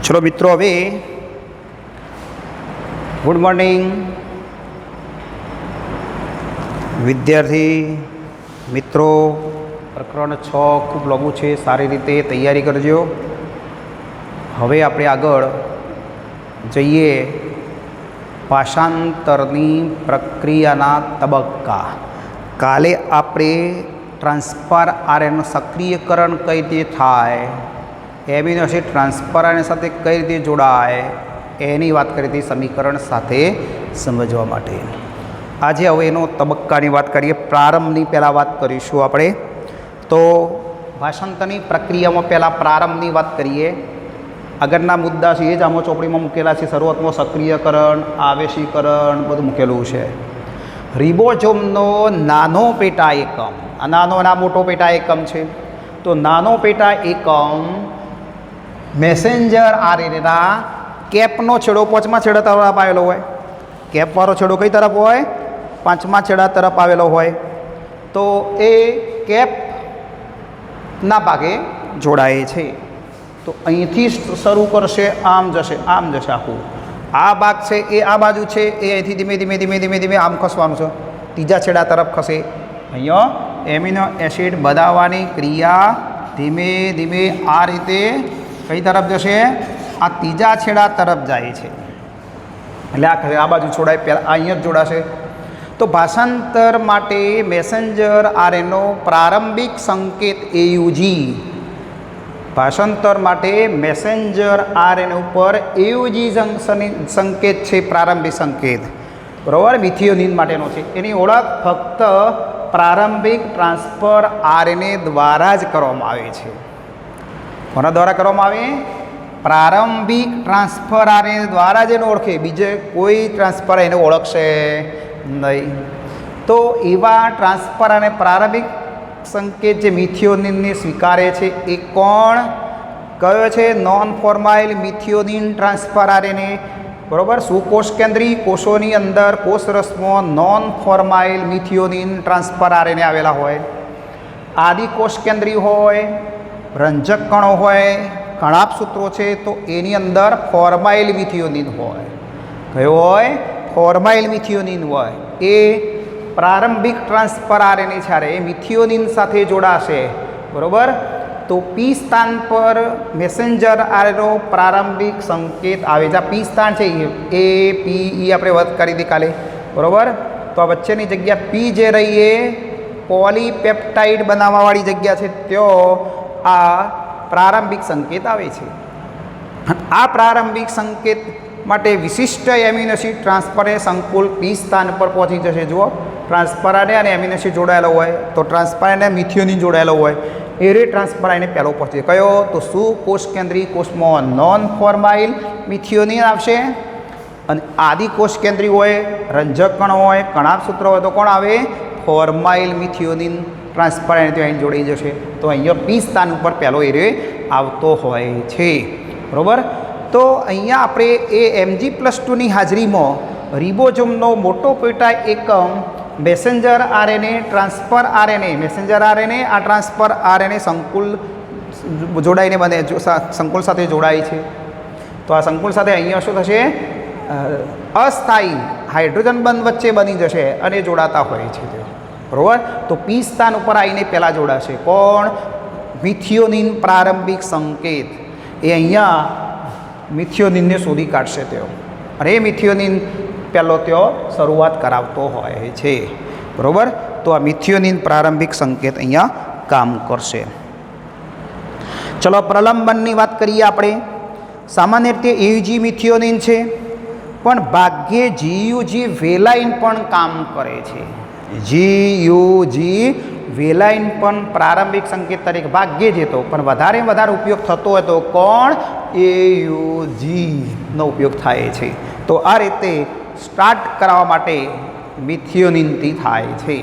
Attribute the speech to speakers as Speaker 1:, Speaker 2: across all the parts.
Speaker 1: चलो मित्रों, हवे गुड मॉर्निंग विद्यार्थी मित्रों। प्रकरण 6 खूब लघु है, सारी रीते तैयारी करजो। हवे आपणे आगळ जईए भाषांतरनी प्रक्रियाना तबक्का। काले आपणे ट्रांसफर आरएन सक्रियकरण कई रीते थाय, एमिनो एसिड ट्रांसफर आरएन साथे कई रीते जोड़ाय एनी वात करी हती समीकरण साथे समजवा माटे। आजे हवे एनो तबक्कानी वात करीए। प्रारंभनी पहेला वात करीशुं आपणे। तो भाषांतरनी प्रक्रियामां पहेला प्रारंभनी वात करीए। આગળના મુદ્દા છે એ જ આમાં ચોપડીમાં મૂકેલા છે। શરૂઆતમાં સક્રિયકરણ, આવેશીકરણ બધું મૂકેલું છે। રિબોઝોમનો નાનો પેટા એકમ, આ નાનો અને આ મોટો પેટા એકમ છે। તો નાનો પેટા એકમ મેસેન્જર આરએનએના કેપનો છેડો પાંચમા છેડા તરફ આવેલો હોય। કેપવાળો છેડો કઈ તરફ હોય? પાંચમા છેડા તરફ આવેલો હોય। તો એ કેપના ભાગે જોડાય છે। तो અહીંથી શરૂ કરશે, આમ જશે આખું। આ ભાગ છે એ આ બાજુ છે, એ અહીંથી ધીમે ધીમે ધીમે ધીમે ધીમે આમ ખસવાનું છે, ત્રીજા છેડા તરફ ખસે। અહીંયા એમિનો એસિડ બનાવવાની ક્રિયા ધીમે ધીમે આ રીતે કઈ તરફ જશે? આ ત્રીજા છેડા તરફ જાય છે। એટલે આ બાજુ છોડાય, પહેલાં અહીંયા જ જોડાશે। તો ભાષાંતર માટે મેસેન્જર આરએનએનો પ્રારંભિક સંકેત એયુજી, भाषांतर माटे मेसेंजर आरएनए पर एयुजी संकेत है, प्रारंभिक संकेत बराबर मिथियोनिन माटेनो छे। एनी ओळख फक्त प्रारंभिक ट्रांसफर आरएनए द्वारा ज करवामां आवे छे। कोना द्वारा करवामां आवे? प्रारंभिक ट्रांसफर आरएनए द्वारा ज एने ओळखे, बीजे कोई ट्रांसफर एने ओळखशे नहीं। तो एवा ट्रांसफर आरएनए प्रारंभिक संकेत जो मिथियोनिन ने स्वीकारे छे ए कोण कयो छे? Non formyl methionine transfer RNA बराबर। सुकोष केंद्रीय कोषोनी अंदर कोषरसमां non formyl methionine transfer RNA आवेला होय। आदि कोष केंद्रीय होय, रंजक कणो होय, कणाप सूत्रों छे तो एनी अंदर फॉर्माइल मिथियोनिन होय। कयो होय? फॉर्माइल मिथियोनिन होय। ए प्रारंभिक ट्रांसफर आरएनए छारे मिथियोनिन साथे जोड़ाशे बराबर। तो पी स्थान पर मेसेंजर आरएनए प्रारंभिक संकेत आवे। जा पी स्थान है ए पी ई आपणे વાત કરી दी काले बराबर। तो आ वच्चेनी जग्या पी जे रही है पॉलीपेप्टाइड बनाववावाળી जग्या है, त्यो आ प्रारंभिक संकेत आवे छे। आ प्रारंभिक संकेत माटे विशिष्ट एमिनो एसिड ट्रांसफर संकुल पी स्थान पर पहुंची जशे। जुओ ट्रांसफर आने और एमिनो एसिड जोड़ायेलो होय तो ट्रांसफर आने मिथियोनिन जोड़ायेलो होय, एरे ट्रांसफर आने पहलो पहुंचे। कयो? तो सुकोष केंद्रीय कोषमां नॉन फॉर्माइल मिथियोनिन आवशे अने आदि कोष केंद्रीय होय, रंजक कण होय, कणाप सूत्र होय तो कोण आवे? फॉर्माइल मिथियोनिन ट्रांसफर आने त्यां जोड़ी जशे। तो अहींया पी स्थान पर पहलो एरे आवतो होय छे बराबर। तो अहींया आपणे ए Mg+2 ની હાજરીમાં रिबोझोमनो मोटो पेटा एकम messenger RNA transfer RNA, messenger RNA आ ट्रांसफर आरएनए संकुल जोड़ाईने बने, संकुल साथे जोड़ाय छे। तो आ संकुल साथे अहींया शुं थशे? अस्थायी हाइड्रोजन बंध वच्चे बनी जशे अने जोड़ाता होय छे बराबर। तो पी स्थान पर आवीने पहेला जोड़ाशे कोण? मिथियोनिन प्रारंभिक संकेत ए अहींया मिथियोनिन ने शोधी काढशे तेओ, अरे मिथियोनिन पहलो त्यो शुरुआत करावतो होय छे बराबर। तो आ मिथियोनिन प्रारंभिक संकेत अहींया काम करशे। चलो प्रलंबननी वात करीए आपणे। सामान्य रीते एयुजी मिथियोनिन छे, पण भाग्ये जीयुजी वेलाइन पण काम करे छे। जीयुजी वेलाइन पण प्रारंभिक संकेत तरीके भाग्ये ज तो, पण वधारे वधारे उपयोग थतो होय तो कोण? एयुजी नो उपयोग थाय छे। तो आ रीते स्टार्ट करावा माटे मिथियोनिन थी थाय छे।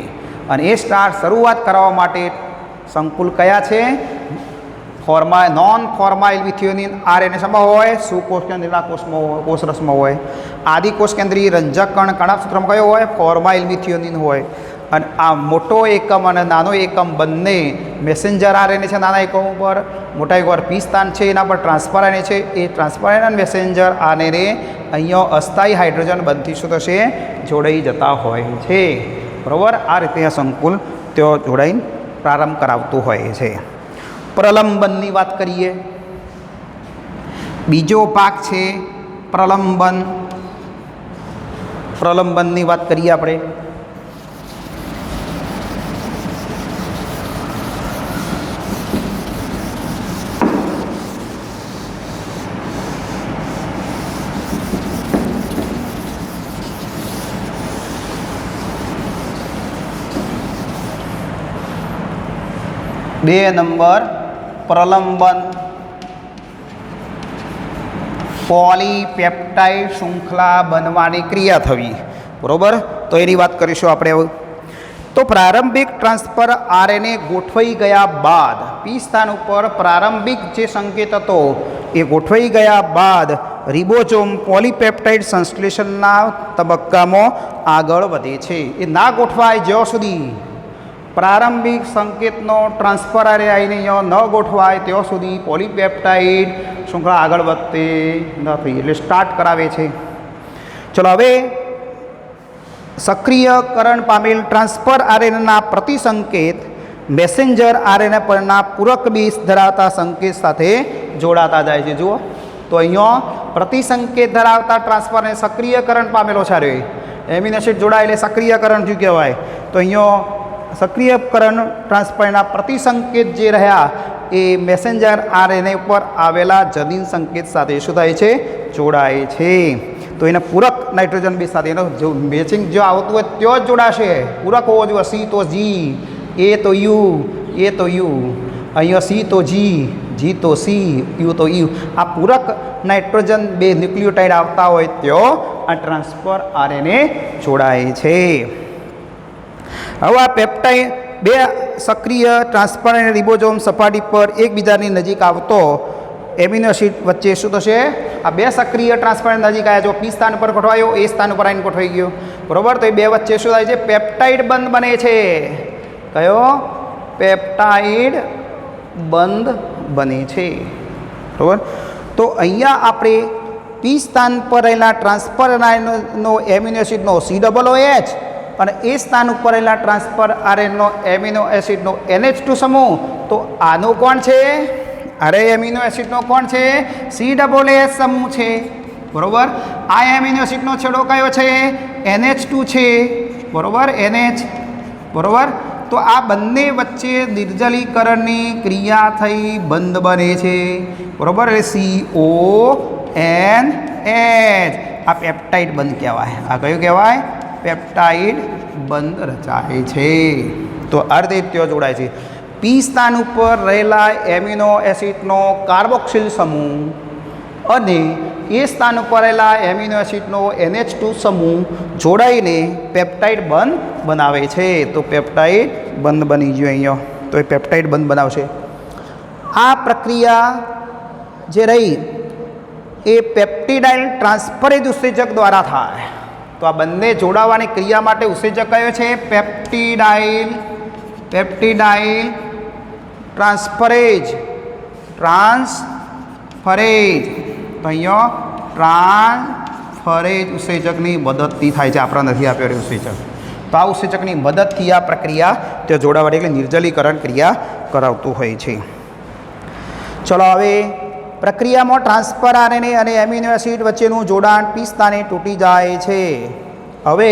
Speaker 1: अने ए स्टार्ट शुरुआत करावा माटे संकुल कया छे? नॉन फॉर्माइल मिथियोनिन आरएनए शमां होय? सुकोष केंद्रीय कोषरसमां होय। आदि कोष केंद्रीय रंजक कण कणाप सूत्रमां कयो होय? फॉर्माइल मिथियोनिन होय। અને આ મોટો એકમ અને નાનો એકમ બંને મેસેન્જર આરએનએ છે નાના એકમ ઉપર, મોટા એકમ પર પી સ્થાન છે એના પર ટ્રાન્સફર આરએનએ છે. એ ટ્રાન્સફર આરએનએ અને મેસેન્જર આરએનએ અહીંયા અસ્થાયી હાઇડ્રોજન બંધથી શું થશે જોડાઈ જતા હોય છે. બરાબર, આ રીતે આ સંકુલ તેઓ જોડાઈને પ્રારંભ કરાવતું હોય છે. પ્રલંબનની વાત કરીએ. બીજો ભાગ છે પ્રલંબન. પ્રલંબનની વાત કરીએ આપણે. બે નંબર પ્રલંબન. પોલીપેપ્ટાઇડ શૃંખલા બનવાની ક્રિયા થવી. બરાબર, તો એની વાત કરીશું આપણે હવે. તો પ્રારંભિક ટ્રાન્સફર આરએનએ ગોઠવાઈ ગયા બાદ પી સ્થાન ઉપર પ્રારંભિક જે સંકેત હતો એ ગોઠવાઈ ગયા બાદ રિબોઝોમ પોલીપેપ્ટાઇડ સંશ્લેષણના તબક્કામાં આગળ વધે છે. એ ના ગોઠવાય જ્યાં સુધી પ્રારંભિક સંકેતનો ટ્રાન્સફર આવીને ન ગોઠવાય ત્યાં સુધી પોલીપેપ્ટાઇડ શૃંખલા આગળ વધતી નથી, એટલે સ્ટાર્ટ કરાવે છે. ચલો હવે સક્રિયકરણ પામેલ ટ્રાન્સફર આરએનએના પ્રતિસંકેત મેસેન્જર આરએનએ પરના પૂરક બેઝ ધરાવતા સંકેત સાથે જોડાતા જાય છે. જુઓ તો અહીંયા પ્રતિસંકેત ધરાવતા ટ્રાન્સફરને સક્રિયકરણ પામેલો છે. એમિનો એસિડ જોડાય એટલે સક્રિયકરણ શું કહેવાય? તો અહીંયા સક્રિયકરણ ટ્રાન્સફરના પ્રતિસંકેત જે રહ્યા એ મેસેન્જર આરએનએ ઉપર આવેલા જનીન સંકેત સાથે શું થાય છે જોડાય છે. તો એના પૂરક નાઇટ્રોજન બેઝ સાથે એનો જો મેચિંગ જો આવતું હોય ત્યાં જ જોડાશે. પૂરક હોવો જોઈએ. સી તો જી, એ તો યુ, એ તો યુ, અહીંયા સી તો જી તો સી, યુ તો યુ. આ પૂરક નાઇટ્રોજન બે ન્યુક્લિયોટાઇડ આવતા હોય ત્યાં આ ટ્રાન્સફર આરએનએ જોડાય છે. હવે આ પેપ્ટાઇડ બે સક્રિય ટ્રાન્સફર અને રિબોઝોમ સપાટી પર એકબીજાની નજીક આવતો એમિનો એસિડ વચ્ચે શું થશે? આ બે સક્રિય ટ્રાન્સફર નજીક આવ્યા. જો પી સ્થાન પર ગોઠવાયો, એ સ્થાન ઉપર આવીને ગોઠવાઈ ગયો. બરાબર, તો એ બે વચ્ચે શું થાય છે? પેપ્ટાઇડ બંધ બને છે. કયો? પેપ્ટાઇડ બંધ બને છે. બરાબર, તો અહીંયા આપણે પી સ્થાન પર રહેલા ટ્રાન્સફર નો એમિનો એસિડનો COOH અને એ સ્થાન ઉપર રહેલા ટ્રાન્સફર આરએનનો એમિનો એસિડનો NH2 સમૂહ. તો આનો કોણ છે? અરે એમિનો એસિડનો કોણ છે? COOH સમૂહ છે. બરાબર, આ એમિનો એસિડનો છેડો કયો છે? NH2 છે. બરાબર, NH. બરાબર, તો આ બંને વચ્ચે નિર્જલીકરણની ક્રિયા થઈ બંધ બને છે. બરાબર, એટલે CONH. આ પેપ્ટાઇડ બંધ કહેવાય. આ કયું કહેવાય? પેપ્ટાઇડ બંધ રચાય છે. તો અર્ધ ત્યાં જોડાય છે. પી સ્થાન ઉપર રહેલા એમિનો એસિડનો કાર્બોક્સિલ સમૂહ અને એ સ્થાન ઉપર રહેલા એમિનો એસિડનો NH2 સમૂહ જોડાઈને પેપ્ટાઇડ બંધ બનાવે છે. તો પેપ્ટાઇડ બંધ બની ગયો અહીંયા. તો એ પેપ્ટાઇડ બંધ બનાવશે. આ પ્રક્રિયા જે રહી એ પેપ્ટિડાઇલ ટ્રાન્સફરેજ ઉત્સેચક દ્વારા થાય. તો આ બંને જોડાવાની ક્રિયા માટે ઉત્સેચક કયો છે? પેપ્ટિડાઇલ ટ્રાન્સફરેજ. તો અહીંયા ટ્રાન્સફરેજ ઉત્સેચકની મદદથી થાય છે. આપણા નથી આપ્યો ઉત્સેચક. તો આ ઉત્સેચકની મદદથી આ પ્રક્રિયા તે જોડાવાની એટલે નિર્જલીકરણ ક્રિયા કરાવતું હોય છે. ચલો હવે પ્રક્રિયામાં ટ્રાન્સફર આરએનએ અને એમિનો એસિડ વચ્ચેનું જોડાણ પી સ્થાને તૂટી જાય છે. હવે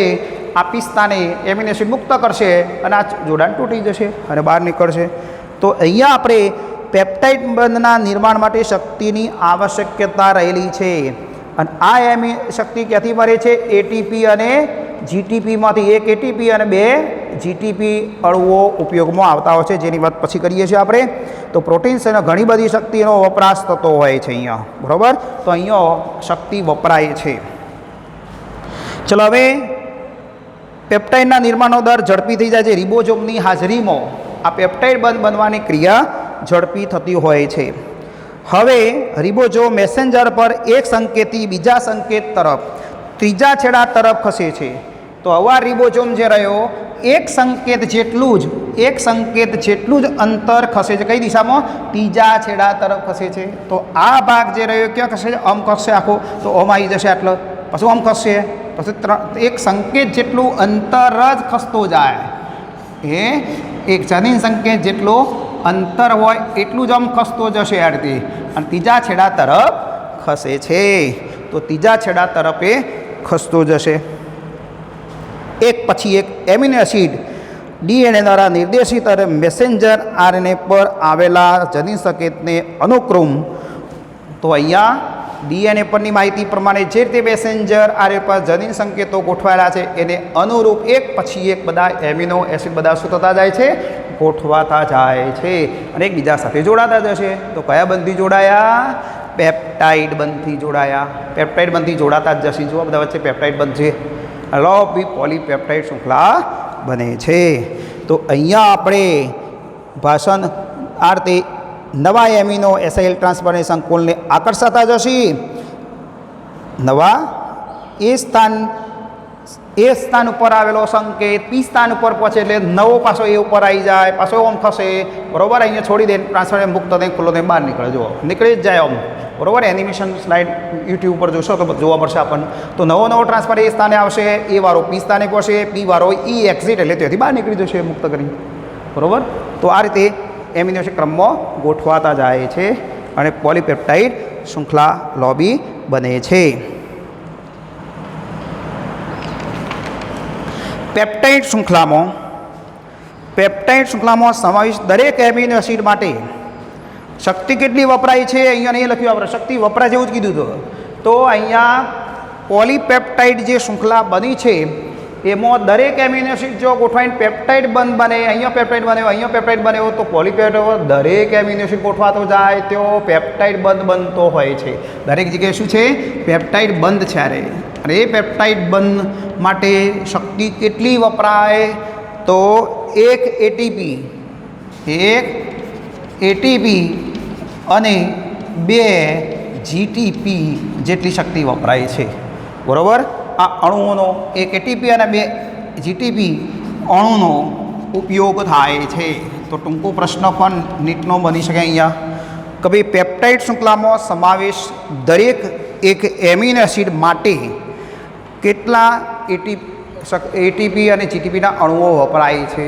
Speaker 1: આ પી સ્થાને એમિનો એસિડ મુક્ત કરશે અને આ જોડાણ તૂટી જશે અને બહાર નીકળશે. તો અહીંયા આપણે પેપ્ટાઇડ બંધના નિર્માણ માટે શક્તિની આવશ્યકતા રહેલી છે. અને આ શક્તિ ક્યાંથી મળે છે? એટીપી અને જીટીપીમાંથી. એક એટીપી અને બે જીટીપી અણુઓ ઉપયોગમાં આવતા હોય છે, જેની વાત પછી કરીએ છીએ આપણે. તો પ્રોટીન્સ અને ઘણી બધી શક્તિનો વપરાશ થતો હોય છે અહીંયા. બરાબર, તો અહીંયા શક્તિ વપરાય છે. ચલો હવે પેપ્ટાઇડના નિર્માણનો દર ઝડપી થઈ જાય છે. રિબોઝોમની હાજરીમાં આ પેપ્ટાઇડ બંધ બનવાની ક્રિયા ઝડપી થતી હોય છે. હવે રિબોઝોમ મેસેન્જર પર એક સંકેતથી બીજા સંકેત તરફ ત્રીજા છેડા તરફ ખસે છે. તો હવે રિબોઝોમ જે રહ્યો એક સંકેત જેટલું જ અંતર ખસે છે કઈ દિશામાં? ત્રીજા છેડા તરફ ખસે છે. તો આ ભાગ જે રહ્યો ક્યાં ખસે છે? આમ ખસશે આખો, તો આમ આવી જશે આટલો, પછી આમ ખસશે, પછી એક સંકેત જેટલું અંતર જ ખસતો જાય. એ એક જનીન સંકેત જેટલું અંતર હોય એટલું જ આમ ખસતો જશે આ રીતે, અને ત્રીજા છેડા તરફ ખસે છે. તો ત્રીજા છેડા તરફ એ ખસતો જશે. એક પછી એક એમિનો એસિડ ડીએનએ દ્વારા નિર્દેશિત અને મેસેન્જર આરએનએ પર આવેલા જનીન સંકેતને અનુક્રમ. તો અહીંયા ડીએનએ પરની માહિતી પ્રમાણે જે રીતે મેસેન્જર આરએનએ પર જનીન સંકેતો ગોઠવાયેલા છે એને અનુરૂપ એક પછી એક બધા એમિનો એસિડ બધા શું થતા જાય છે? ગોઠવાતા જાય છે અને એકબીજા સાથે જોડાતા જશે. તો કયા બંધથી જોડાયા? પેપ્ટાઇડ બંધથી જોડાયા. પેપ્ટાઇડ બંધથી જોડાતા જ જશે. જો બધા વચ્ચે પેપ્ટાઇડ બંધ છે, લોબી પોલીપેપ્ટાઇડ શૃંખલા બને છે. તો અહીંયા આપણે ભાષણ આ રીતે નવા એમિનો એસાઇલ ટ્રાન્સફરને સંકુલને આકર્ષાતા જશે. નવા એ સ્થાન ઉપર આવેલો સંકેત પી સ્થાન ઉપર પહોંચે એટલે નવો પાછો એ ઉપર આવી જાય, પાછો ઓમ ખસે, બરાબર. અહીંયા છોડી દે, ટ્રાન્સફર મુક્ત થઈને ખુલ્લો થઈને બહાર નીકળે, જુઓ નીકળી જ જાય આમ, બરાબર. એનિમેશન સ્લાઇડ યુટ્યુબ ઉપર જોશો તો જોવા મળશે આપણને. તો નવો ટ્રાન્સફર એ સ્થાને આવશે, એ વાળો પી સ્થાને પહોંચે, પી વાળો ઈ એક્ઝિટ એટલે ત્યાંથી બહાર નીકળી જશે મુક્ત કરી, બરાબર. તો આ રીતે એમિનો એસિડ ક્રમમાં ગોઠવાતા જાય છે અને પોલીપેપ્ટાઇડ શૃંખલા લોબી બને છે. પેપ્ટાઇડ શૃંખલામાં સમાવિષ્ટ દરેક એમિનો એસિડ માટે શક્તિ કેટલી વપરાય છે અહીંયા નહીં લખ્યું, આપણે શક્તિ વપરાય જેવું જ કીધું હતું. તો અહીંયા પોલીપેપ્ટાઇડ જે શૃંખલા બની છે એમાં દરેક એમિનો એસિડ જો ગોઠવાઈને પેપ્ટાઇડ બંધ બને, અહીંયા પેપ્ટાઇડ બને, અહીંયા પેપ્ટાઇડ બને, તો પોલીપેપ્ટાઇડ દરેક એમિનો એસિડ ગોઠવાતો જાય તો પેપ્ટાઇડ બંધ બનતો હોય છે. દરેક જગ્યાએ શું છે? પેપ્ટાઇડ બંધ છે. અરે અને એ પેપ્ટાઇડ બંધ માટે શક્તિ કેટલી વપરાય? તો એક એટીપી અને 2 જીટીપી જેટલી શક્તિ વપરાય છે, બરાબર. આ અણુઓનો એક એટીપી અને 2 જીટીપી અણુનો ઉપયોગ થાય છે. તો ટૂંકો પ્રશ્ન પણ નીટનો બની શકે અહીંયા કે ભાઈ પેપ્ટાઇડ શૃંખલામાં સમાવેશ દરેક એક એમિનો એસિડ માટે કેટલા એટીપી અને જીટીપીના અણુઓ વપરાય છે,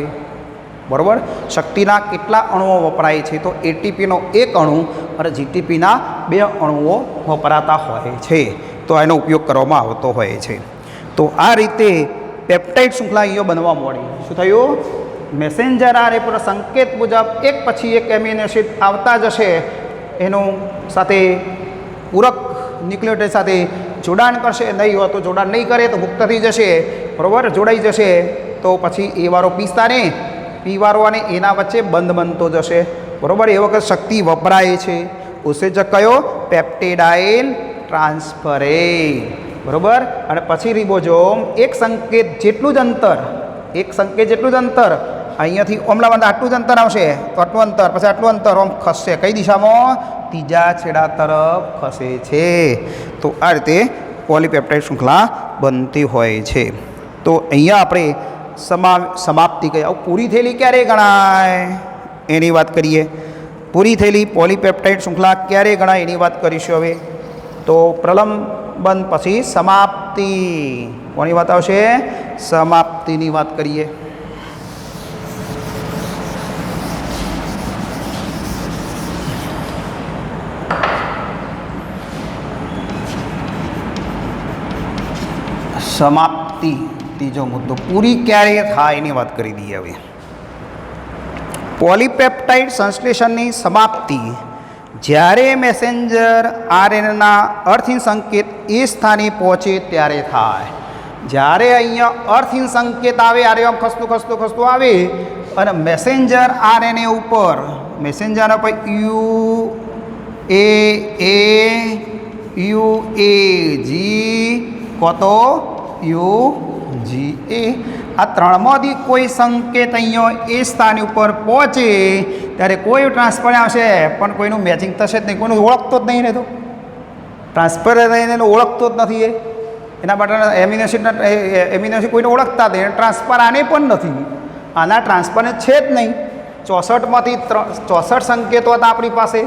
Speaker 1: બરાબર. શક્તિના કેટલા અણુઓ વપરાય છે? તો એટીપીનો એક અણુ અને જીટીપીના 2 અણુઓ વપરાતા હોય છે. તો એનો ઉપયોગ કરવામાં આવતો હોય છે. તો આ રીતે પેપ્ટાઇડ શૃંખલા અહીંયા બનવા મળી. શું થયું? મેસેન્જર આરએનએ પર સંકેત મુજબ એક પછી એક એમિનો એસિડ આવતા જશે, એનું સાથે પૂરક ન્યુક્લિયોટાઇડ સાથે જોડાણ કરશે, નહીં હોય તો જોડાણ નહીં કરે તો મુક્ત થઈ જશે, બરાબર. જોડાઈ જશે તો પછી એ વાળો પી સ્થાને, પી વાળો અને એના વચ્ચે બંધ બનતો જશે, બરાબર. એ વખત શક્તિ વપરાય છે. ઉત્સેચક કયો? પેપ્ટિડાઇલ ટ્રાન્સફરેઝ, બરાબર. અને પછી રિબોઝોમ એક સંકેત જેટલું જ અંતર અહીંયાથી ઓમલા બંધ આટલું જ અંતર આવશે, તો આટલું અંતર, પછી આટલું અંતર આમ ખસશે. કઈ દિશામાં? ત્રીજા છેડા તરફ ખસે છે. તો આ રીતે પોલીપેપ્ટાઇડ શૃંખલા બનતી હોય છે. તો અહીંયા આપણે સમાપ્તિ કહી. પૂરી થયેલી ક્યારે ગણાય એની વાત કરીએ. પૂરી થયેલી પોલીપેપ્ટાઇડ શૃંખલા ક્યારે ગણાય એની વાત કરીશું હવે. તો પ્રલંબન પછી સમાપ્તિ. કોની વાત આવશે? સમાપ્તિની વાત કરીએ. સમાપ્તિ ત્રીજો મુદ્દો. પૂરી ક્યારે થાય એની વાત કરી દઈએ હવે. પોલીપેપ્ટાઇડ સંશ્લેષણની સમાપ્તિ જ્યારે મેસેન્જર આરએનએના અર્થહીન સંકેત એ સ્થાને પહોંચે ત્યારે થાય. જ્યારે અહીંયા અર્થહીન સંકેત આવે, આરે આમ ખસતું આવે અને મેસેન્જર આરએનએ ઉપર UAG કોતો UGA આ ત્રણમાંથી કોઈ સંકેત અહીંયા એ સ્થાન ઉપર પહોંચે ત્યારે કોઈ ટ્રાન્સફર આવશે પણ કોઈનું મેચિંગ થશે જ નહીં, કોઈનું ઓળખતો જ નહીં રહેતો. ટ્રાન્સફર થઈને ઓળખતો જ નથી એ, એના માટે એમિનો એસિડ કોઈને ઓળખતા જ નહીં, ટ્રાન્સફર આને પણ નથી, આના ટ્રાન્સફર છે જ નહીં. 64માંથી 64 સંકેતો હતા આપણી પાસે,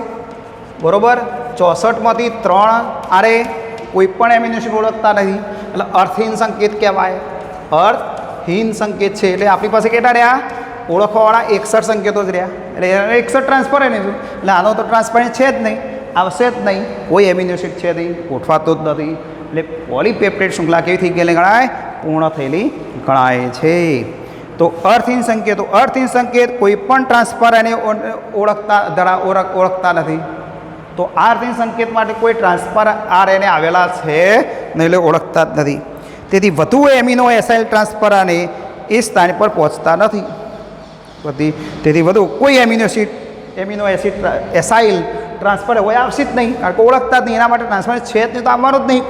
Speaker 1: બરાબર. 64માંથી 3 આરે કોઈ પણ એમિનો એસિડ ઓળખતા નથી, એટલે અર્થહીન સંકેત કહેવાય. અર્થહીન સંકેત છે એટલે આપણી પાસે કેટલા રહ્યા? ઓળખવાવાળા 61 સંકેતો જ રહ્યા, એટલે 61 ટ્રાન્સફર એને શું, એટલે આનો તો ટ્રાન્સફર છે જ નહીં, આવશે જ નહીં, કોઈ એમિનો એસિડ છે નહીં, ગોઠવાતો જ નથી. એટલે પોલીપેપ્ટાઇડ શૃંખલા કેવી થઈ ગયેલી ગણાય? પૂર્ણ થયેલી ગણાય છે. તો અર્થહીન સંકેત કોઈ પણ ટ્રાન્સફર એને ઓળખતા નથી. તો અર્થહીન સંકેત માટે કોઈ ટ્રાન્સફર આરએનએ આવેલા છે નહીં, એટલે ઓળખતા જ નથી. તેથી વધુ એમિનો એસાઇલ ટ્રાન્સફર આને એ સ્થાન પર પહોંચતા નથી. તેથી વધુ કોઈ એમિનો એસિડ એસાઇલ ટ્રાન્સફર હોય આવશે જ નહીં, કારણ કે ઓળખતા જ નહીં, એના માટે ટ્રાન્સફર છે જ નહીં, તો આવવાનું જ નહીં.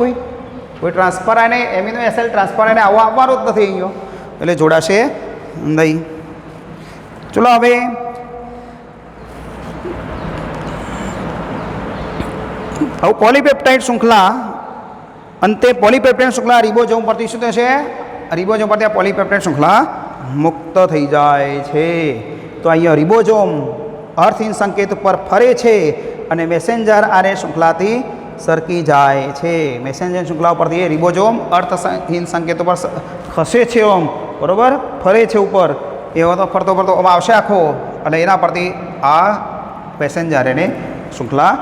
Speaker 1: કોઈ ટ્રાન્સફર આને એમિનો એસાઇલ ટ્રાન્સફર આને આવવાનું જ નથી અહીંયા, એટલે જોડાશે નહીં. ચલો હવે પોલીપેપ્ટાઇડ શૃંખલા, અંતે પોલીપેપ્ટાઇડ શૃંખલા રિબોઝોમ પરથી શું થશે? રિબોઝોમ પરથી આ પોલીપેપ્ટાઇડ શૃંખલા મુક્ત થઈ જાય છે. તો અહીંયા રિબોઝોમ અર્થહીન સંકેત ઉપર ફરે છે અને મેસેન્જર આરએ શૃંખલાથી સરકી જાય છે. મેસેન્જર શૃંખલા ઉપરથી એ રિબોઝોમ અર્થહીન સંકેત ઉપર ખસે છે, ઓમ બરાબર, ફરે છે ઉપર, એવો તો ફરતો આવશે આખો, અને એના પરથી આ મેસેન્જર એને શૃંખલા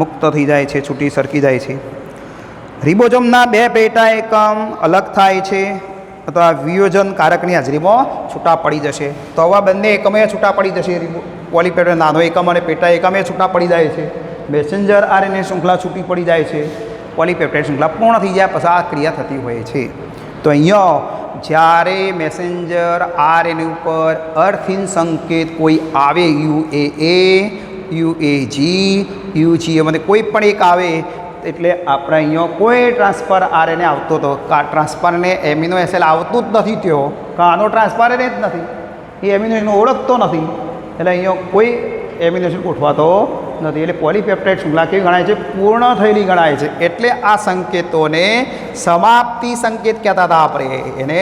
Speaker 1: મુક્ત થઈ જાય છે, છૂટી સરકી જાય છે. રિબોઝોમના 2 પેટા એકમ અલગ થાય છે અથવા વિયોજન કારકની હાજરીમાં છૂટા પડી જશે. તો આવા બંને એકમે છૂટા પડી જશે. પોલીપેપ્ટાઇડ નાનો એકમ અને પેટા એકમે છૂટા પડી જાય છે. મેસેન્જર આરએનએ શૃંખલા છૂટી પડી જાય છે. પોલીપેપ્ટાઇડ શૃંખલા પૂર્ણ થઈ જાય પછી આ ક્રિયા થતી હોય છે. તો અહીંયા જ્યારે મેસેન્જર આરએનએ ઉપર અર્થહીન સંકેત કોઈ આવે, યુએજી, યુજીએ કોઈ પણ એક આવે, એટલે આપણે અહીંયા કોઈ ટ્રાન્સફર આરએનએ આવતો હતો, ટ્રાન્સફરને એમિનો એસિડ આવતું જ નથી, થયો આનો ટ્રાન્સફર જ નથી, એ એમિનો એસિડને ઓળખતો નથી, એટલે અહીંયા કોઈ એમિનો એસિડ ગોઠવાતો નથી. એટલે પોલીપેપ્ટાઇડ શૃંખલા કેવી ગણાય છે? પૂર્ણ થયેલી ગણાય છે. એટલે આ સંકેતોને સમાપ્તિ સંકેત કહેતા હતા આપણે, એને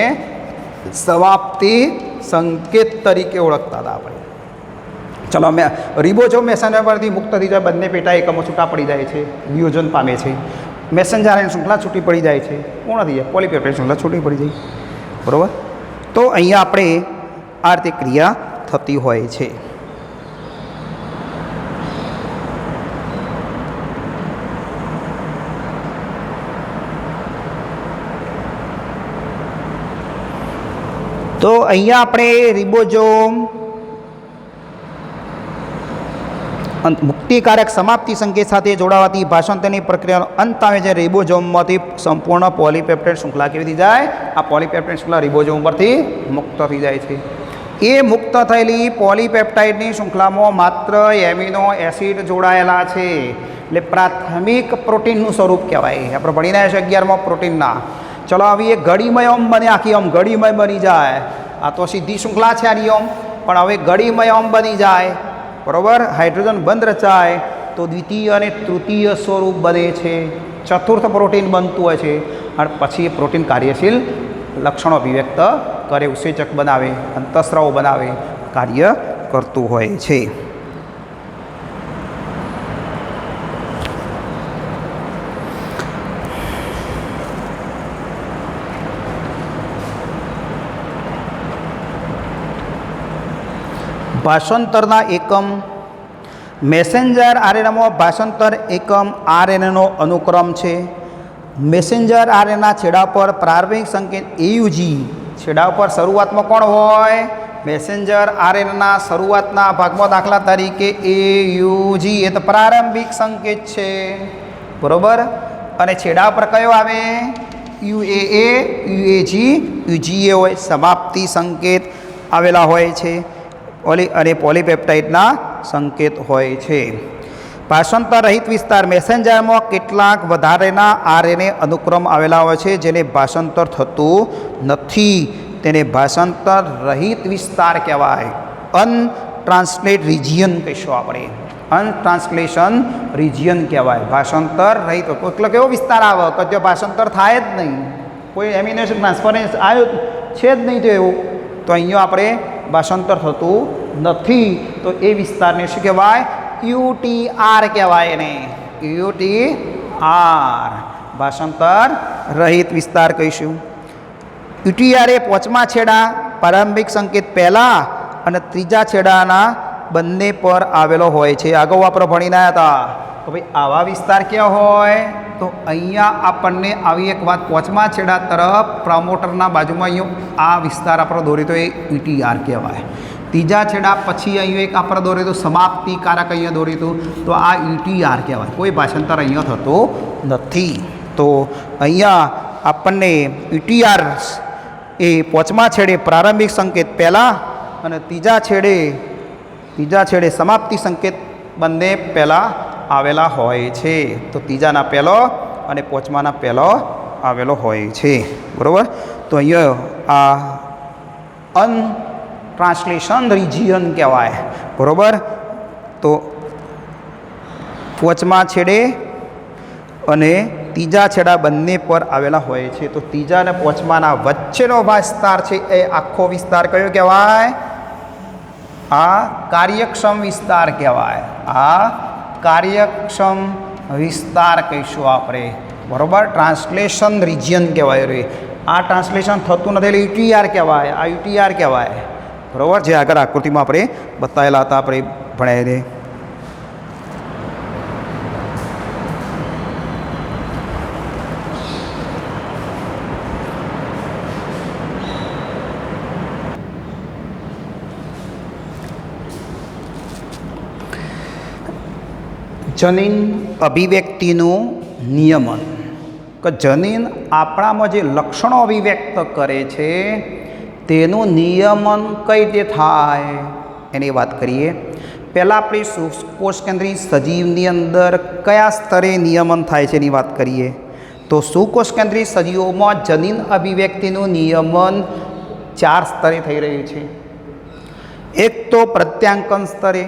Speaker 1: સમાપ્તિ સંકેત તરીકે ઓળખતા હતા આપણે. ચલો, અમે રિબોઝોમ મેસેન્જર પરથી મુક્ત થઈ જાય, બંને પેટા એકમો છૂટા પડી જાય છે, વિયોજન પામે છે. મેસેન્જર આરએનએ શૃંખલા છૂટી પડી જાય છે, પૂર્ણ થઈ જાય, પોલીપેપ્ટાઇડ શૃંખલા છૂટી પડી જાય, બરાબર. તો અહીંયા આપણે આ રીતે ક્રિયા થતી હોય છે. તો અહીંયા આપણે રિબોઝોમ મુક્તિકારક સમાપ્તિ સંકેત સાથે જોડાવાથી ભાષાંતરની પ્રક્રિયાનો અંત આવે છે. રિબોઝોમમાંથી સંપૂર્ણ પોલીપેપ્ટાઇડ શૃંખલા કેવી થઈ જાય? આ પોલીપેપ્ટાઇડ શૃંખલા રિબોઝોમ પરથી મુક્ત થઈ જાય છે. એ મુક્ત થયેલી પોલીપેપ્ટાઇડની શૃંખલામાં માત્ર એમિનો એસિડ જોડાયેલા છે, એટલે પ્રાથમિક પ્રોટીનનું સ્વરૂપ કહેવાય. આપણે ભણી રહ્યા છીએ 11માં પ્રોટીનના. ચલો, આવી એક ગળીમય ઓમ બને, આખી ઓમ ગળીમય બની જાય. આ તો સીધી શૃંખલા છે આની ઓમ, પણ હવે ગળીમય ઓમ બની જાય, બરાબર. હાઇડ્રોજન બંધ રચાય તો દ્વિતીય અને તૃતીય સ્વરૂપ બને છે, ચતુર્થ પ્રોટીન બનતું હોય છે, અને પછી એ પ્રોટીન કાર્યશીલ લક્ષણો અભિવ્યક્ત કરે, ઉત્સેચક બનાવે, અંતઃસ્રાવ બનાવે, કાર્ય કરતું હોય છે. ભાષાંતરના એકમ મેસેન્જર આરએનએમાં ભાષાંતર એકમ આરએનએનો અનુક્રમ છે. મેસેન્જર આરએનએના છેડા પર પ્રારંભિક સંકેત એયુજી, છેડા ઉપર શરૂઆતમાં કોણ હોય? મેસેન્જર આરએનએના શરૂઆતના ભાગમાં દાખલા તરીકે એયુજી, એ તો પ્રારંભિક સંકેત છે, બરાબર. અને છેડા પર કયો આવે? યુએએ, યુએજી, યુજીએ હોય, સમાપ્તિ સંકેત આવેલા હોય છે. અને પોલીપેપ્ટાઇડના સંકેત હોય છે. ભાષાંતર રહિત વિસ્તાર મેસેન્જરમાં કેટલાક વધારેના આરએનએ અનુક્રમ આવેલા હોય છે જેને ભાષાંતર થતું નથી, તેને ભાષાંતર રહિત વિસ્તાર કહેવાય. અનટ્રાન્સલેટ રિજિયન કહીશું આપણે, અનટ્રાન્સલેશન રિજિયન કહેવાય. ભાષાંતર રહિત એટલે કેવો વિસ્તાર આવે કે ત્યાં ભાષાંતર થાય જ નહીં, કોઈ એમિનો એસિડ ટ્રાન્સફરન્સ આવ્યો છે જ નહીં તો એવું, તો અહીંયા આપણે ભાષાંતર થતું નથી. તો એ વિસ્તારને શું કહેવાય? UTR કહેવાય એને. UTR ભાષાંતર રહિત વિસ્તાર કહીશું. UTR એ પાંચમા છેડા પ્રારંભિક સંકેત પહેલાં અને ત્રીજા છેડાના બંને પર આવેલો હોય છે. અગાઉ આપણે ભણીને આવ્યા હતા તો ભાઈ આવા વિસ્તાર ક્યાં હોય? તો અહીંયા આપણને આવી એક વાત, પાંચમા છેડા તરફ પ્રમોટરના બાજુમાં અહીંયા આ વિસ્તાર આપણે દોરી તો એ UTR કહેવાય. ત્રીજા છેડા પછી અહીંયા એક આપણે દોરી તો સમાપ્તિ કારક અહીંયા દોરી તો આ UTR કહેવાય. કોઈ ભાષાંતર અહીંયા થતું નથી. તો અહીંયા આપણને UTR એ પાંચમા છેડે પ્રારંભિક સંકેત પહેલાં અને ત્રીજા છેડે સમાપ્તિ સંકેત બંને પહેલાં આવેલા હોય છે. તો ત્રીજાના પહેલો અને પાંચમાના પહેલો આવેલો હોય છે. બરાબર. તો અહીંયા આ અનટ્રાન્સલેશન રિજિયન કહેવાય. બરાબર. તો પાંચમા છેડે અને ત્રીજા છેડા બંને પર આવેલા હોય છે. તો ત્રીજા અને પાંચમાના વચ્ચેનો વિસ્તાર છે એ આખો વિસ્તાર કયો કહેવાય? આ કાર્યક્ષમ વિસ્તાર કહેવાય. આ કાર્યક્ષમ વિસ્તાર કહીશું આપણે. બરાબર. ટ્રાન્સલેશન રિજિયન કહેવાય રે. આ ટ્રાન્સલેશન થતું નથી એટલે UTR કહેવાય. આ UTR કહેવાય. બરાબર. જે આગળ આકૃતિમાં આપણે બતાવેલા હતા, આપણે ભણ્યા. જનીન અભિવ્યક્તિનું નિયમન. કે જનીન આપણામાં જે લક્ષણો અભિવ્યક્ત કરે છે તેનું નિયમન કઈ રીતે થાય એની વાત કરીએ. પહેલાં આપણે કોષકેન્દ્રી સજીવની અંદર કયા સ્તરે નિયમન થાય છે એની વાત કરીએ. તો સુકોષકેન્દ્રી સજીવોમાં જનીન અભિવ્યક્તિનું નિયમન 4 સ્તરે થઈ રહ્યું છે. એક તો પ્રત્યાંકન સ્તરે.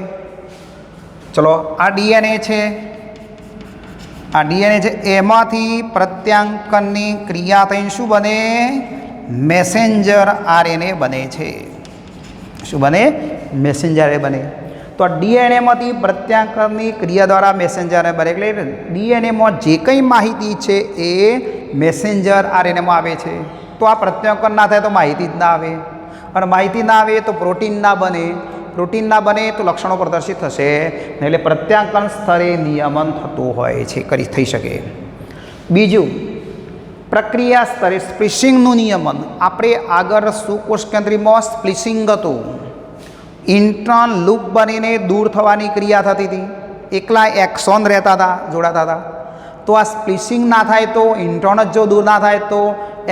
Speaker 1: ચલો, આ DNA છે, આ DNA છે, એમાંથી પ્રત્યાંકનની ક્રિયા થઈને શું બને? મેસેન્જર RNA બને છે. શું બને? મેસેન્જર RNA બને. તો આ DNAમાંથી પ્રત્યાંકનની ક્રિયા દ્વારા મેસેન્જર RNA બને. એટલે DNAમાં જે કંઈ માહિતી છે એ મેસેન્જર RNAમાં આવે છે. તો આ પ્રત્યાંકન ના થાય તો માહિતી જ ના આવે, અને માહિતી ના આવે તો પ્રોટીન ના બને, પ્રોટીન ના બને તો લક્ષણો પ્રદર્શિત થશે. એટલે પ્રત્યાંકન સ્તરે નિયમન થતું હોય છે, થઈ શકે. બીજું, પ્રક્રિયા સ્તરે સ્પ્લિસિંગનું નિયમન. આપણે આગળ સુકોષકેન્દ્રીમાં સ્પ્લિસિંગ હતું. ઇન્ટ્રોન લૂપ બનીને દૂર થવાની ક્રિયા થતી હતી. એકલા એક્સોન રહેતા હતા, જોડાતા હતા. તો આ સ્પ્લિસિંગ ના થાય તો, ઇન્ટ્રોન જ જો દૂર ના થાય તો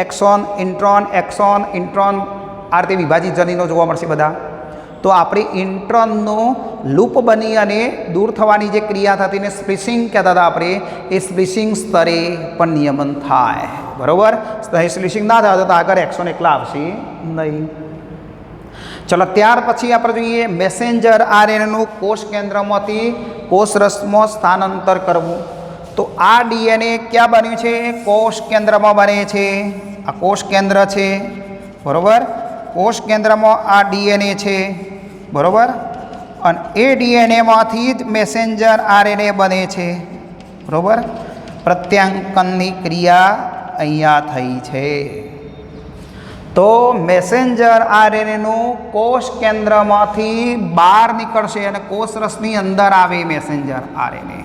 Speaker 1: એક્સોન, ઇન્ટ્રોન, એક્સોન, ઇન્ટ્રોન આ રીતે વિભાજિત જનીનો જોવા મળશે બધા. તો આપણે ઇન્ટ્રોનનો લૂપ બની અને દૂર થવાની જે ક્રિયા થતી ને સ્પ્લિસિંગ કહેતા હતા આપણે, એ સ્પ્લિસિંગ સ્તરે પણ નિયમન થાય. બરાબર. સ્પ્લિસિંગ ના થાય તો આગળ એક્સોન એકલા આવશે નહીં. ચલો, ત્યાર પછી આપણે જોઈએ મેસેન્જર RNAનું કોષ કેન્દ્રમાંથી કોષરસમાં સ્થાનાંતર કરવું. તો આ DNA ક્યાં બન્યું છે? કોષ કેન્દ્રમાં બને છે. આ કોષ કેન્દ્ર છે. બરાબર. કોષ કેન્દ્રમાં આ DNA છે. બરાબર. અને એ DNAમાંથી જ મેસેન્જર RNA બને છે. બરાબર. પ્રત્યાંકનની ક્રિયા અહીંયા થઈ છે. તો મેસેન્જર RNAનું કોષ કેન્દ્રમાંથી બહાર નીકળશે અને કોષરસની અંદર આવે મેસેન્જર RNA.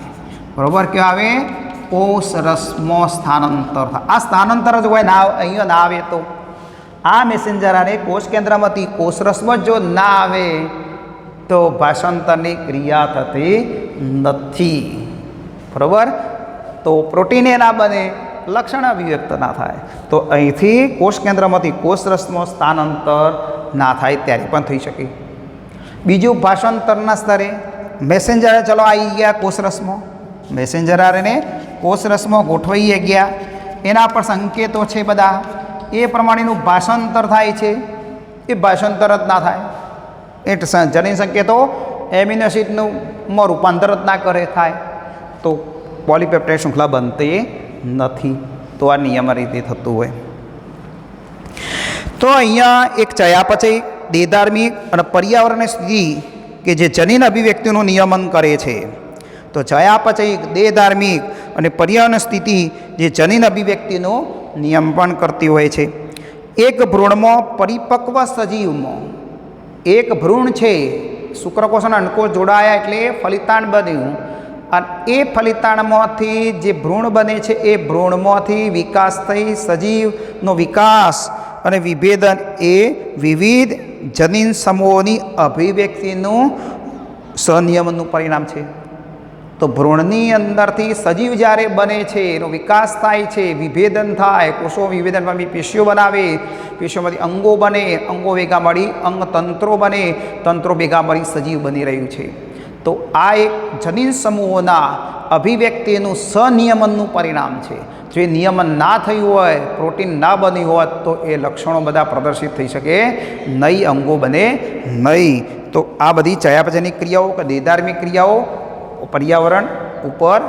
Speaker 1: બરાબર. ક્યાં આવે? કોષરસમાં સ્થાનાંતર થાય. આ સ્થાનાંતર જ હોય ના, અહીંયા ના આવે તો આ મેસેન્જર RNA કોષ કેન્દ્રમાંથી કોષરસમાં જો ના આવે તો ભાષાંતરની ક્રિયા થતી નથી. બરાબર. તો પ્રોટીન ના બને, લક્ષણ અભિવ્યક્ત ના થાય. તો અહીંથી કોષ કેન્દ્રમાંથી કોષરસમાં સ્થાનાંતર ના થાય ત્યારે પણ થઈ શકે. બીજું, ભાષાંતરના સ્તરે મેસેન્જર, ચલો આવી ગયા કોષરસમાં, મેસેન્જર RNA કોષરસમાં ગોઠવાઈ ગયા, એના પર સંકેતો છે બધા, એ પ્રમાણેનું ભાષાંતર થાય છે. એ ભાષાંતર જ ના થાય એટલે જનીન સંકેતો એમિનો એસિડનું રૂપાંતર જ ના કરે થાય તો પોલીપેપ્ટાઇડ શૃંખલા બનતી નથી. તો આ નિયમ રીતે થતું હોય. તો અહીંયા એક ચયાપચય, દેહધાર્મિક અને પર્યાવરણની સ્થિતિ કે જે જનીન અભિવ્યક્તિનું નિયમન કરે છે. તો ચયાપચય, દેહધાર્મિક અને પર્યાવરણ સ્થિતિ જે જનીન અભિવ્યક્તિનું નિયમન કરતી હોય છે. એક ભ્રૂણમાં પરિપક્વ સજીવમાં એક ભ્રૂણ છે, શુક્રકોષ અને અંડકોષ જોડાયા એટલે ફલિતાંડ બન્યું, અને એ ફલિતાંડમાંથી જે ભ્રૂણ બને છે એ ભ્રૂણમાંથી વિકાસ થઈ સજીવનો વિકાસ અને વિભેદન એ વિવિધ જનીન સમૂહોની અભિવ્યક્તિનું સનિયમનનું પરિણામ છે. તો ભ્રૂણની અંદરથી સજીવ જ્યારે બને છે, એનો વિકાસ થાય છે, વિભેદન થાય, કોષો વિભેદન પામી પેશીઓ બનાવે, પેશીઓમાંથી અંગો બને, અંગો ભેગા મળી અંગતંત્રો બને, તંત્રો ભેગા મળી સજીવ બની રહ્યું છે. તો આ એક જનીન સમૂહોના અભિવ્યક્તિનું સનિયમનનું પરિણામ છે. જો એ નિયમન ના થયું હોય, પ્રોટીન ના બન્યું હોત તો એ લક્ષણો બધા પ્રદર્શિત થઈ શકે નહીં, અંગો બને નહીં. તો આ બધી ચયાપચયની ક્રિયાઓ કે દેહધાર્મિક ક્રિયાઓ પર્યાવરણ ઉપર,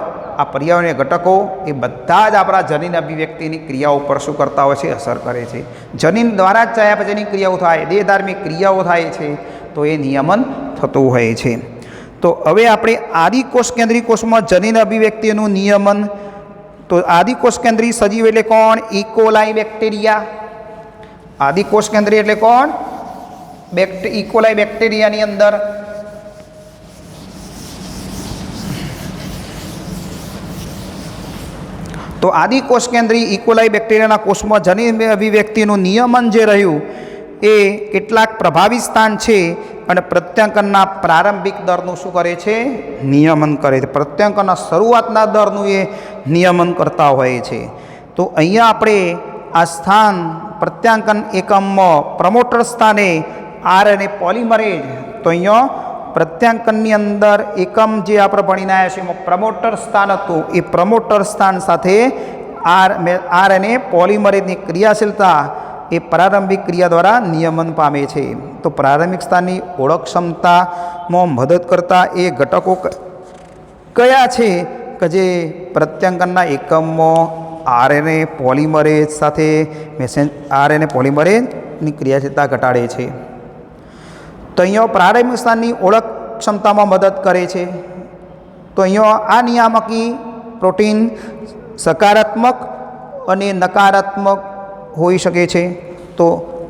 Speaker 1: આ પર્યાવરણીય ઘટકો એ બધા જ આપણા જનીન અભિવ્યક્તિની ક્રિયાઓ ઉપર શું કરતા હોય છે? અસર કરે છે. જનીન દ્વારા જ ચયાપચયની ક્રિયાઓ થાય, દેહધાર્મિક ક્રિયાઓ થાય છે, તો એ નિયમન થતું હોય છે. તો હવે આપણે આદિકોષ કેન્દ્રીય કોષમાં જનીન અભિવ્યક્તિનું નિયમન. તો આદિકોષ કેન્દ્રીય સજીવ એટલે કોણ? E. coli bacteria. આદિકોષ કેન્દ્રીય એટલે કોણ? ઇકોલાઈ બેક્ટેરિયાની અંદર તો આદિકોષ કેન્દ્રીય ઇકોલાઈ બેક્ટેરિયાના કોષમાં જનીન અભિવ્યક્તિનું નિયમન જે રહ્યું એ કેટલાક પ્રભાવી સ્થાન છે અને પ્રત્યાંકનના પ્રારંભિક દરનું શું કરે છે? નિયમન કરે છે. પ્રત્યાંકનના શરૂઆતના દરનું એ નિયમન કરતા હોય છે. તો અહીંયા આપણે આ સ્થાન પ્રત્યાંકન એકમમાં પ્રમોટર સ્થાને આરએનએ પોલિમરેજ, તો અહીંયા પ્રત્યાંકનની અંદર એકમ જે આપણે ભણીને આવ્યા છે એમાં પ્રમોટર સ્થાન હતું, એ પ્રમોટર સ્થાન સાથે આરએનએ પોલિમરેજની ક્રિયાશીલતા એ પ્રારંભિક ક્રિયા દ્વારા નિયમન પામે છે. તો પ્રારંભિક સ્થાનની ઓળખ ક્ષમતામાં મદદ કરતા એ ઘટકો કયા છે કે જે પ્રત્યાંકનના એકમમાં આરએનએ પોલિમરેજ સાથે આરએનએ પોલિમરેજની ક્રિયાશીલતા ઘટાડે છે. તો અહીંયા પ્રારંભિક સ્થાનની ઓળખ ક્ષમતામાં મદદ કરે છે. તો અહીંયા આ નિયામકી પ્રોટીન સકારાત્મક અને નકારાત્મક હોઈ શકે છે. તો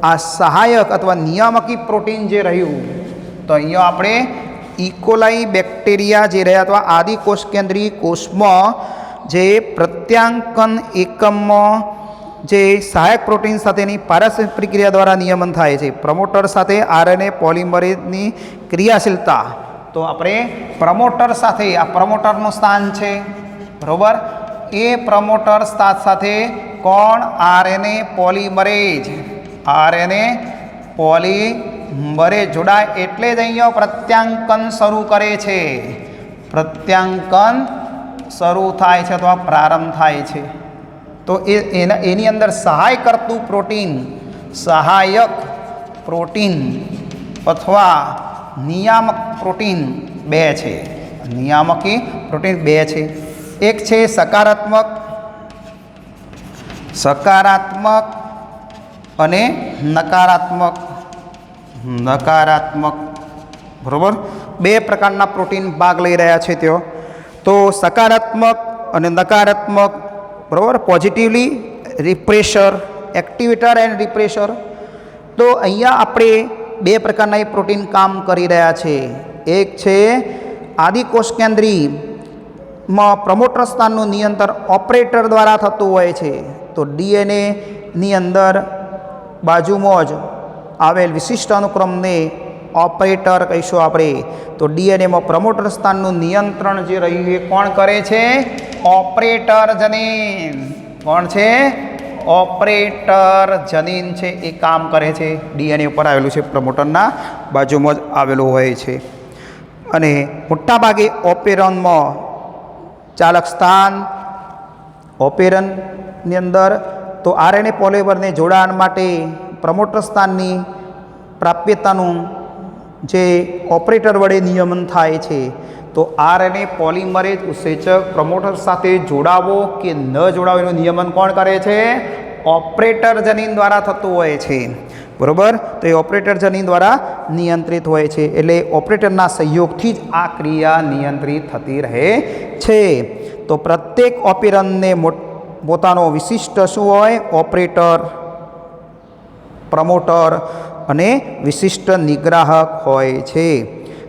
Speaker 1: આ સહાયક અથવા નિયામકી પ્રોટીન જે રહ્યું, તો અહીંયા આપણે ઇકોલાઈ બેક્ટેરિયા જે રહ્યા અથવા આદિકોષ કેન્દ્રીય કોષમાં જે પ્રત્યાંકન એકમમાં જે સહાયક પ્રોટીન સાથેની પારસ્પરિક પ્રક્રિયા દ્વારા નિયમન થાય છે. પ્રમોટર સાથે આરએનએ પોલિમરેજની ક્રિયાશીલતા. તો આપણે પ્રમોટર સાથે, આ પ્રમોટરનું સ્થાન છે બરાબર, એ પ્રમોટર સાથે કોણ? RNA polymerase. આરએનએ પોલિમરેજ જોડાય એટલે જ અહીંયા પ્રત્યાંકન શરૂ કરે છે. પ્રત્યાંકન શરૂ થાય છે અથવા પ્રારંભ થાય છે. તો એની અંદર સહાય કરતું પ્રોટીન, સહાયક પ્રોટીન અથવા નિયામક પ્રોટીન બે છે. નિયામકી પ્રોટીન બે છે. એક છે સકારાત્મક અને નકારાત્મક બરાબર. બે પ્રકારના પ્રોટીન ભાગ લઈ રહ્યા છે તેઓ. તો સકારાત્મક અને નકારાત્મક બરાબર, પોઝિટિવલી રિપ્રેશર, એક્ટિવેટર એન્ડ રિપ્રેશર. તો અહીંયા આપણે બે પ્રકારના એ પ્રોટીન કામ કરી રહ્યા છે. એક છે આદિકોષ કેન્દ્રીયમાં પ્રમોટર સ્થાનનું નિયંત્રણ ઓપરેટર દ્વારા થતું હોય છે. તો ડીએનએની અંદર બાજુમાં જ આવેલ વિશિષ્ટ અનુક્રમને ઓપરેટર કહીશું આપણે. તો ડીએનએમાં પ્રમોટર સ્થાનનું નિયંત્રણ જે રહ્યું એ કોણ કરે છે? ઓપરેટર જનીન. કોણ છે? ઓપરેટર જનીન છે એ કામ કરે છે. ડીએનએ ઉપર આવેલું છે, પ્રમોટરના બાજુમાં જ આવેલું હોય છે. અને મોટાભાગે ઓપેરનમાં ચાલક સ્થાન, ઓપેરનની અંદર તો આરએનએ પોલિમરને જોડાણ માટે પ્રમોટર સ્થાનની પ્રાપ્યતાનું જે ઓપરેટર વડે નિયમન થાય છે. તો આરએનએ પોલિમરેજ ઉત્સેચક પ્રમોટર સાથે જોડાવો કે ન જોડાવો એનું નિયમન કોણ કરે છે? ઓપરેટર જનીન દ્વારા થતું હોય છે, બરાબર. તો એ ઓપરેટર જનીન દ્વારા નિયંત્રિત હોય છે, એટલે ઓપરેટરના સહયોગથી જ આ ક્રિયા નિયંત્રિત થતી રહે છે. તો પ્રત્યેક ઓપેરનને પોતાનો વિશિષ્ટ શું હોય? ઓપરેટર, પ્રમોટર અને વિશિષ્ટ નિગ્રાહક હોય છે.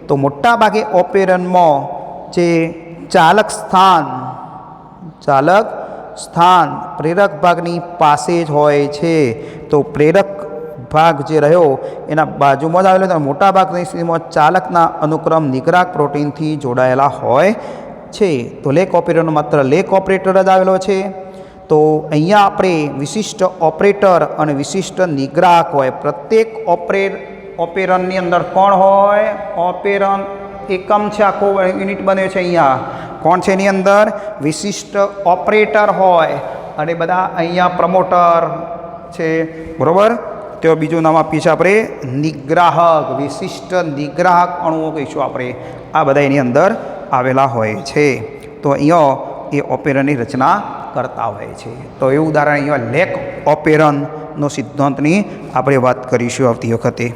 Speaker 1: તો મોટાભાગે ઓપેરનમાં જે ચાલક સ્થાન પ્રેરક ભાગની પાસે જ હોય છે. તો પ્રેરક ભાગ જે રહ્યો એના બાજુમાં જ આવેલો, મોટાભાગની સ્થિતિમાં ચાલકના અનુક્રમ નિગ્રાહક પ્રોટીનથી જોડાયેલા હોય છે. તો લેક ઓપેરનનો માત્ર લેક ઓપરેટર જ આવેલો છે. તો અહીંયા આપણે વિશિષ્ટ ઓપરેટર અને વિશિષ્ટ નિગ્રાહક હોય. પ્રત્યેક ઓપેરનની અંદર કોણ હોય? ઓપેરન એકમ છે, આખો યુનિટ બન્યો છે અહીંયા. કોણ છે એની અંદર? વિશિષ્ટ ઓપરેટર હોય અને બધા અહીંયા પ્રમોટર છે, બરાબર. તો બીજું નામ આપીએ છીએ આપણે નિગ્રાહક, વિશિષ્ટ નિગ્રાહક અણુઓ કહીશું આપણે. આ બધા એની અંદર આવેલા હોય છે. તો અહીંયા એ ઓપેરનની રચના કરતા હોય છે. તો એવું ઉદાહરણ અહીંયા લેક ઓપેરનનો સિદ્ધાંતની આપણે વાત કરીશું આવતી વખતે.